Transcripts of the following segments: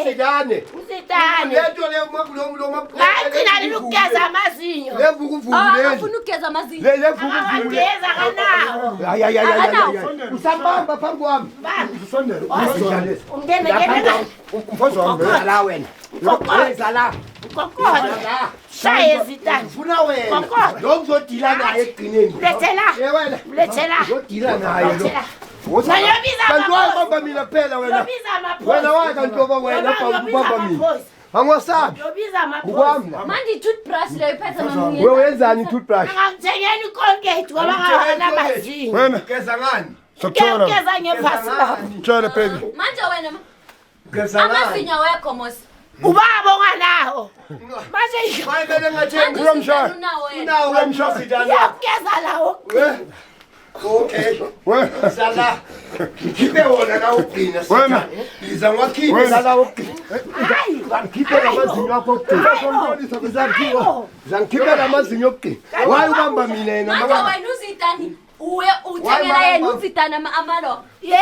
Usitane. Lento le lo Ngathi nani ukugeza amazinyo. Afuna ukugeza amazinyo. Ngeza kanawo. Ay. Usambamba phambi kwami. Usondele. Ungene. Umfozi wami la wena. Yenza la. Kokona. Shaye zitani. Ufuna wena. Lo ngizodila naye egcineni. Lethela. Wena. Lethela. Ngizodila naye lo. Usayobiza amaphoyisa. Bamba mina phela wena. Yobiza amaphoyisa. Wena waka ntoba wena bamba mina. Angosabi. Yobiza amaphoyisa. Ukwami. Manje toothbrush leyo iphethe mamunye. Wewe wenzani toothbrush? Angithengeni Colgate ngoba ngabona amazinyo. Wena Geza ngani? Sokuthola. Ngiyageza ngevasi lapho. Tshela baby. Manje wena Geza ngani? amazinyo wekho mos. Ubaba onganawo. Manje Mayibele ngathembi. Uyamshaya. Unawo uyamshaya. ngiyageza lawo. Okay. Wena. Sala. Khipe wona la ugcina Wena. Iza ngwakhipe sala ugcina. Hayi. Ngikhipe lamazinyo akho ugcina. Ngikhipe lamazinyo ugcina. Wayi ubamba mina yena Manje mama. wena uzitani. Uye uthengela yena uzitana amalo. Yebo.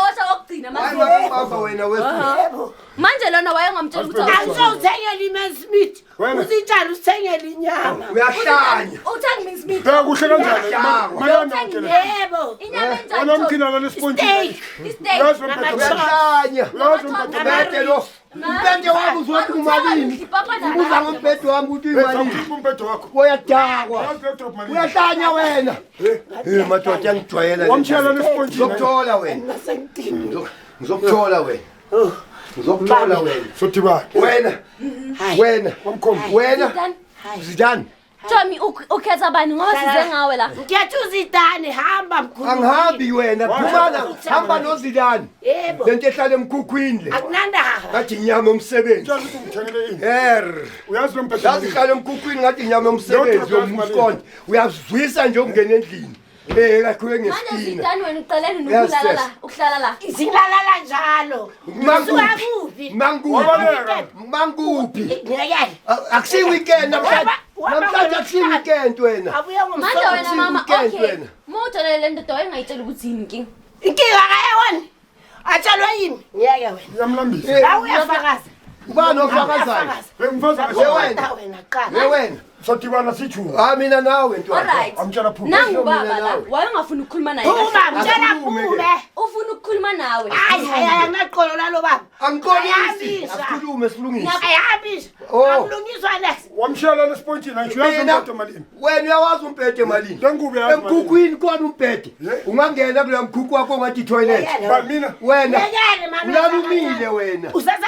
Washa wokugcina Wayi amazinyo. bamba wena wethu. Yebo. Manje lona wayengamtshela ukuthi Angizowuthengela iMan Smith. Wena. Uzitshela uthengela inyama. Uyahlanya. uthenge Miss Smith. Beka kuhle kanjani? Mayona ngene. Yebo. Inyama Wena enjani? umkhina la sponge. Steak. Isteak. Yazi umphethe. Uyahlanya. Yazi umphethe. Umphethe lo. Umphethe wami uzothi umalini. Ubuza ngomphethe wami ukuthi umalini. Ukhipha umphetho wakho. Uyadakwa. Yazi laptop mali. Uyahlanya wena. Madoda angijwayela. Wamshela lesponge. Ngizokuthola wena. Ngasengitini. Ngizokuthola wena. Ngizokuthola wena. Sothi ba. Wena. Wena. Wamkhomba. Wena. Zidani. Tommy ukhetha bani ngoba size ngawe la. Ngiyathi uzidane hamba mkhulu. Angihambi wena. Phumana. Hamba noZidani. Yebo. Lento ehlala emkhukhwini le. Akunandaba. Ngathi inyama yomsebenzi. Tshela ukuthi ngithengele ini. Uyazi lo mphetho. Yazi hlala emkhukhwini ngathi inyama yomsebenzi yomkonto. Uyazwisa nje ukungena endlini. Kakhulu Manje ngesina. zidani wena uqalene nokulala la. Ukuhlala la. Izingalala njalo. Sukakubi. Manguphi. Ngiyeke. Akusi weekend namhlanje. Namhlanje akusi weekend wena. Abuye Manje wena mama weekend okay. wena. Mawuthola le nto wayengayitshela ukuthi yini inkinga. Inkinga kayewona. Atshalwe yini? Ngiyeke wena. Yamlambisa. Awu uyafakaza. Ubani ofakazayo? Ngimfaza Wena. Wena qala. Wena. Sodibana sithu. Mina nawe nto. Alright. Amtshela phuma. Nangu baba la. Wayengafuna ukukhuluma naye. Uma mtshela kume. Ufuna ukukhuluma nawe. Hayi anaqolo lalo baba. Angiqolisi. Asikhulume silungise. Ayahambisha. Oh. Akulungiswa next. Wamshela lesponge la. Uyazi umphetho malini. Wena uyawazi umphethe malini. Lengubo yazi malini. Emkhukhwini khona umphethe. Ungangena kula mkhukhu wakho ngathi toilet. Ba mina. Wena. Ngiyeke mama. Ulalumile wena. Usaza